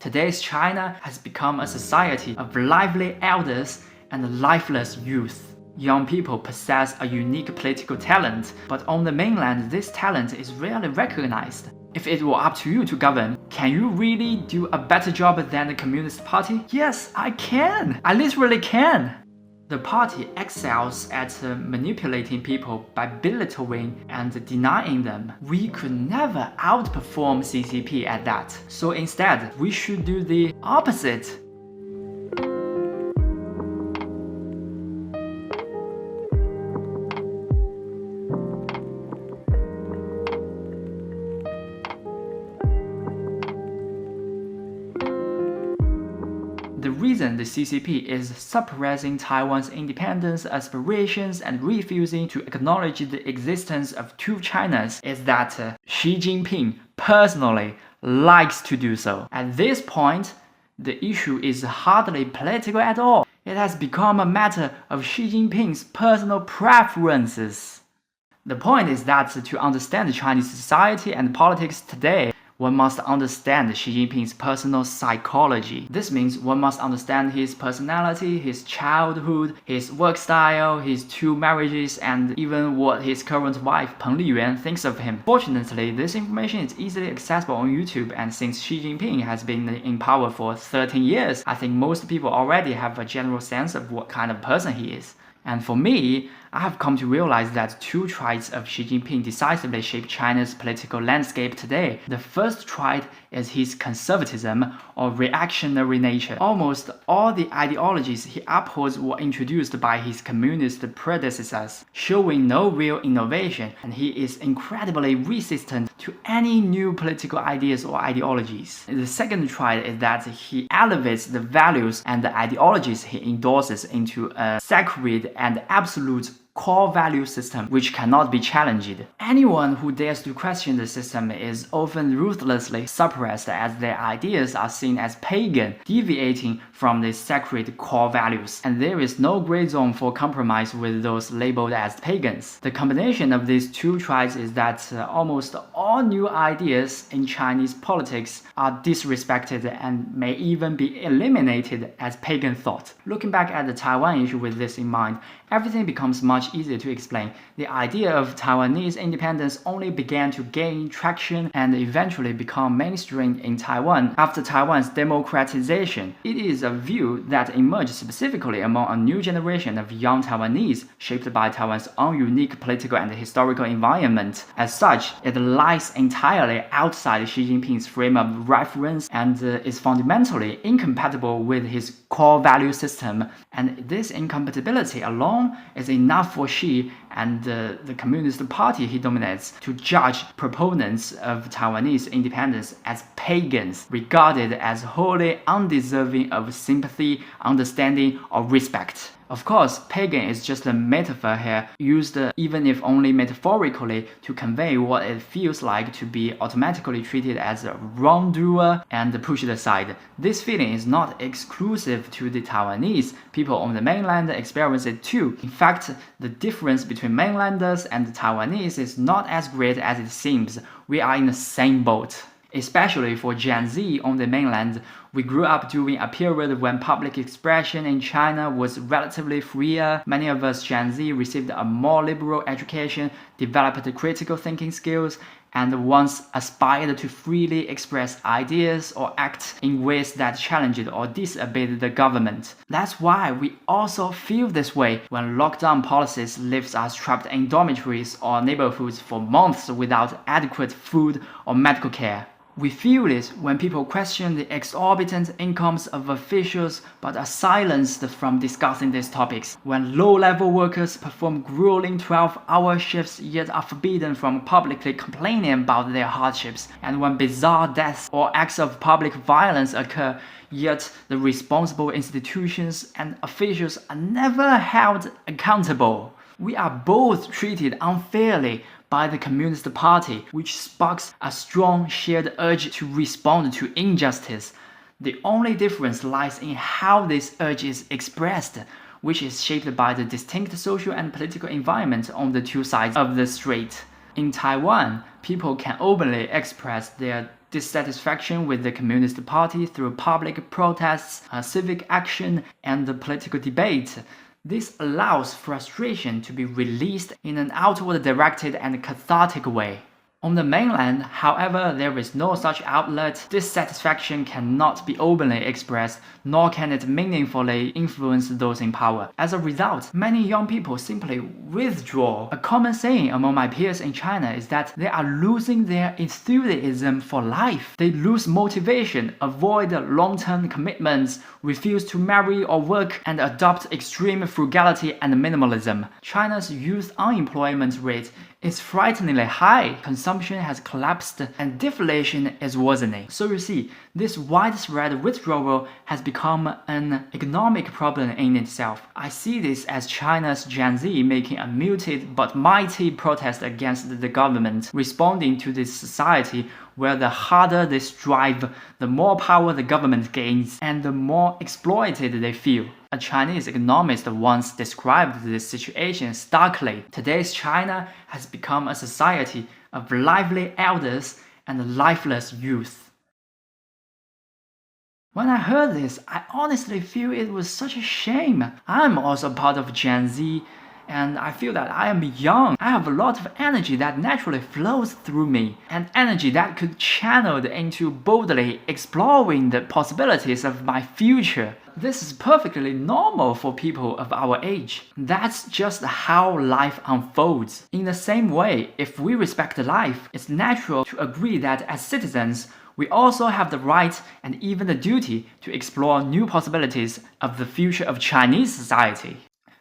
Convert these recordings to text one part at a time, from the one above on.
Today's China has become a society of lively elders and lifeless youth. Young people possess a unique political talent, but on the mainland this talent is rarely recognized. If it were up to you to govern, can you really do a better job than the Communist Party? Yes, I can! I literally can! The party excels at manipulating people by belittling and denying them. We could never outperform CCP at that. So instead, we should do the opposite. The reason the CCP is suppressing Taiwan's independence aspirations and refusing to acknowledge the existence of two Chinas is that Xi Jinping personally likes to do so. At this point, the issue is hardly political at all. It has become a matter of Xi Jinping's personal preferences. The point is that to understand Chinese society and politics today, one must understand Xi Jinping's personal psychology. This means one must understand his personality, his childhood, his work style, his two marriages, and even what his current wife Peng Liyuan thinks of him. Fortunately, this information is easily accessible on YouTube, and since Xi Jinping has been in power for 13 years, I think most people already have a general sense of what kind of person he is. And for me, I have come to realize that two traits of Xi Jinping decisively shape China's political landscape today. The first trait is his conservatism or reactionary nature. Almost all the ideologies he upholds were introduced by his communist predecessors, showing no real innovation, and he is incredibly resistant to any new political ideas or ideologies. The second trait is that he elevates the values and the ideologies he endorses into a sacred and absolute core value system which cannot be challenged. Anyone who dares to question the system is often ruthlessly suppressed as their ideas are seen as pagan, deviating from the sacred core values, and there is no gray zone for compromise with those labeled as pagans. The combination of these two traits is that almost all new ideas in Chinese politics are disrespected and may even be eliminated as pagan thought. Looking back at the Taiwan issue with this in mind, everything becomes much easier to explain. The idea of Taiwanese independence only began to gain traction and eventually become mainstream in Taiwan after Taiwan's democratization. It is a view that emerged specifically among a new generation of young Taiwanese, shaped by Taiwan's own unique political and historical environment. As such, it lies entirely outside Xi Jinping's frame of reference and is fundamentally incompatible with his core value system, and this incompatibility alone is enough for Xi and the Communist Party he dominates to judge proponents of Taiwanese independence as pagans, regarded as wholly undeserving of sympathy, understanding, or respect. Of course, pagan is just a metaphor here, used even if only metaphorically to convey what it feels like to be automatically treated as a wrongdoer and pushed aside. This feeling is not exclusive to the Taiwanese. People on the mainland experience it too. In fact, the difference between mainlanders and the Taiwanese is not as great as it seems. We are in the same boat. Especially for Gen Z on the mainland, we grew up during a period when public expression in China was relatively freer. Many of us Gen Z received a more liberal education, developed critical thinking skills, and once aspired to freely express ideas or act in ways that challenged or disobeyed the government. That's why we also feel this way when lockdown policies leaves us trapped in dormitories or neighborhoods for months without adequate food or medical care. We feel it when people question the exorbitant incomes of officials but are silenced from discussing these topics, when low-level workers perform grueling 12-hour shifts yet are forbidden from publicly complaining about their hardships, and when bizarre deaths or acts of public violence occur, yet the responsible institutions and officials are never held accountable. We are both treated unfairly by the Communist Party, which sparks a strong shared urge to respond to injustice. The only difference lies in how this urge is expressed, which is shaped by the distinct social and political environment on the two sides of the strait. In Taiwan, people can openly express their dissatisfaction with the Communist Party through public protests, civic action, and political debate. This allows frustration to be released in an outward-directed and cathartic way. On the mainland, however, there is no such outlet. Dissatisfaction cannot be openly expressed, nor can it meaningfully influence those in power. As a result, many young people simply withdraw. A common saying among my peers in China is that they are losing their enthusiasm for life. They lose motivation, avoid long-term commitments, refuse to marry or work, and adopt extreme frugality and minimalism. China's youth unemployment rate is frighteningly high, consumption has collapsed, and deflation is worsening. So you see, this widespread withdrawal has become an economic problem in itself. I see this as China's Gen Z making a muted but mighty protest against the government, responding to this society where the harder they strive, the more power the government gains, and the more exploited they feel. A Chinese economist once described this situation starkly. Today's China has become a society of lively elders and lifeless youth. When I heard this, I honestly feel it was such a shame. I'm also part of Gen Z, and I feel that I am young. I have a lot of energy that naturally flows through me, and energy that could channeled into boldly exploring the possibilities of my future. This is perfectly normal for people of our age. That's just how life unfolds. In the same way, if we respect life, it's natural to agree that as citizens, we also have the right and even the duty to explore new possibilities of the future of Chinese society.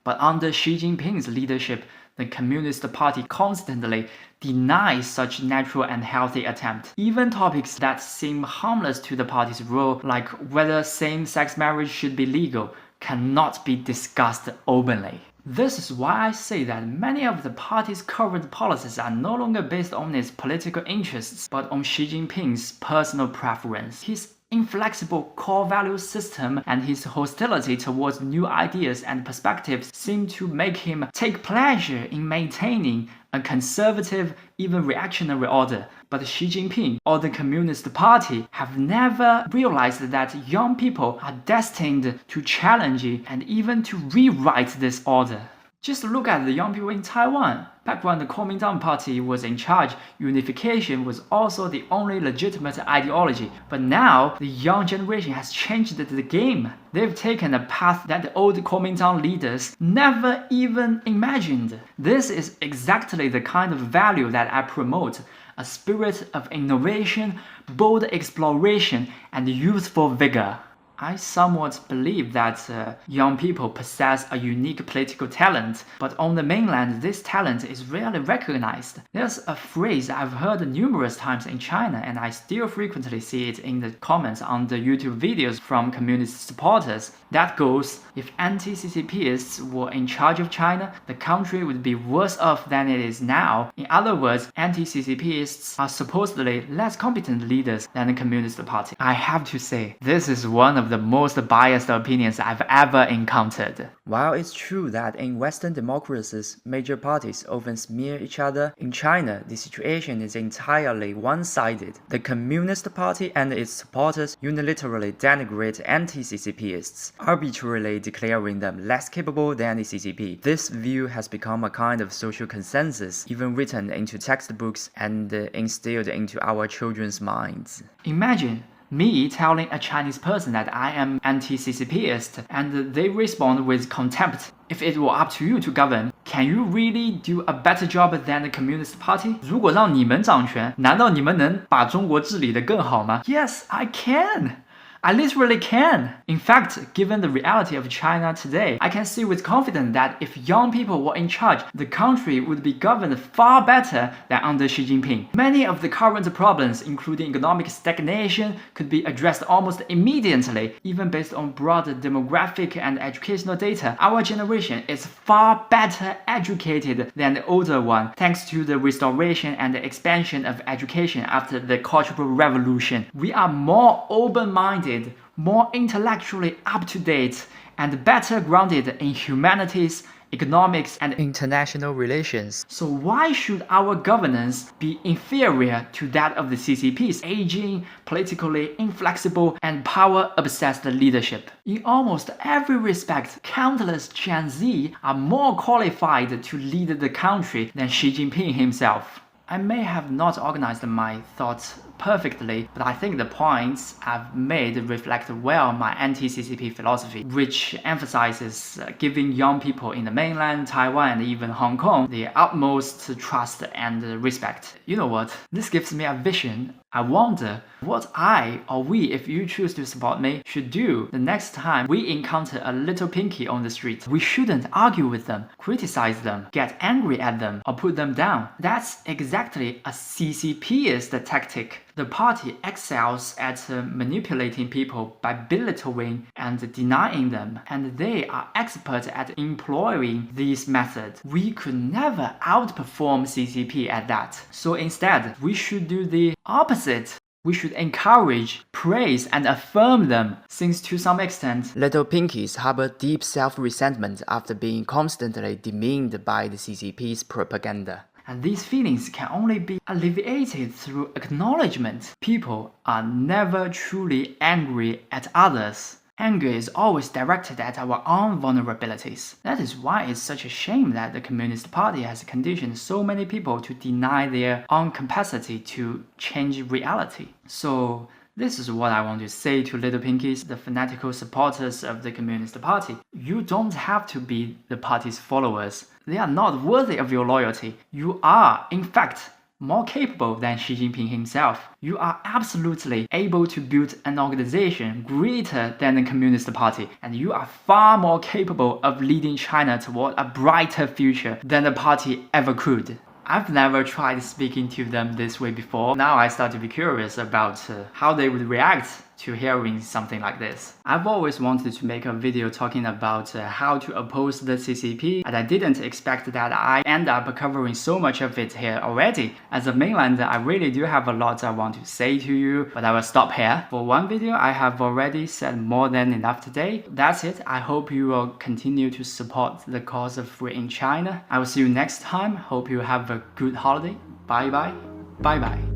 But under Xi Jinping's leadership, the Communist Party constantly denies such natural and healthy attempt. Even topics that seem harmless to the party's role, like whether same-sex marriage should be legal, cannot be discussed openly. This is why I say that many of the party's current policies are no longer based on its political interests, but on Xi Jinping's personal preference. His inflexible core value system and his hostility towards new ideas and perspectives seem to make him take pleasure in maintaining a conservative, even reactionary order. But Xi Jinping or the Communist Party have never realized that young people are destined to challenge and even to rewrite this order. Just look at the young people in Taiwan. Back when the Kuomintang Party was in charge, unification was also the only legitimate ideology. But now, the young generation has changed the game. They've taken a path that the old Kuomintang leaders never even imagined. This is exactly the kind of value that I promote. A spirit of innovation, bold exploration, and youthful vigor. I somewhat believe that young people possess a unique political talent, but on the mainland this talent is rarely recognized. There's a phrase I've heard numerous times in China, and I still frequently see it in the comments on the YouTube videos from communist supporters. That goes, if anti-CCPists were in charge of China, the country would be worse off than it is now. In other words, anti-CCPists are supposedly less competent leaders than the Communist Party. I have to say, this is one of the most biased opinions I've ever encountered. While it's true that in Western democracies, major parties often smear each other, in China, the situation is entirely one-sided. The Communist Party and its supporters unilaterally denigrate anti-CCPists, arbitrarily declaring them less capable than the CCP. This view has become a kind of social consensus, even written into textbooks and instilled into our children's minds. Imagine me telling a Chinese person that I am anti-CCPist, and they respond with contempt. If it were up to you to govern, can you really do a better job than the Communist Party? 如果让你们掌权，难道你们能把中国治理得更好吗？ Yes, I can. I literally can. In fact, given the reality of China today, I can see with confidence that if young people were in charge, the country would be governed far better than under Xi Jinping. Many of the current problems, including economic stagnation, could be addressed almost immediately. Even based on broader demographic and educational data, our generation is far better educated than the older one, thanks to the restoration and the expansion of education after the Cultural Revolution. We are more open-minded, more intellectually up-to-date, and better grounded in humanities economics, and international relations. So why should our governance be inferior to that of the CCP's aging, politically inflexible, and power-obsessed leadership? In almost every respect, countless Gen Z are more qualified to lead the country than Xi Jinping himself. I may have not organized my thoughts perfectly, but I think the points I've made reflect well my anti-CCP philosophy, which emphasizes giving young people in the mainland, Taiwan, and even Hong Kong the utmost trust and respect. You know what? This gives me a vision. I wonder what I or we, if you choose to support me, should do the next time we encounter a little pinky on the street. We shouldn't argue with them, criticize them, get angry at them, or put them down. That's exactly a CCPist tactic. The party excels at manipulating people by belittling and denying them, and they are experts at employing these methods. We could never outperform CCP at that. So instead, we should do the opposite. We should encourage, praise, and affirm them, since to some extent, little pinkies harbor deep self-resentment after being constantly demeaned by the CCP's propaganda. And these feelings can only be alleviated through acknowledgement. People are never truly angry at others. Anger is always directed at our own vulnerabilities. That is why it's such a shame that the Communist Party has conditioned so many people to deny their own capacity to change reality. So, this is what I want to say to little pinkies, the fanatical supporters of the Communist Party. You don't have to be the party's followers. They are not worthy of your loyalty. You are, in fact, more capable than Xi Jinping himself. You are absolutely able to build an organization greater than the Communist Party, and you are far more capable of leading China toward a brighter future than the party ever could. I've never tried speaking to them this way before. Now I start to be curious about how they would react to hearing something like this. I've always wanted to make a video talking about how to oppose the CCP, and I didn't expect that I end up covering so much of it here already. As a mainlander, I really do have a lot I want to say to you, but I will stop here. For one video, I have already said more than enough today. That's it. I hope you will continue to support the cause of free in China. I will see you next time. Hope you have a good holiday. Bye bye. Bye bye.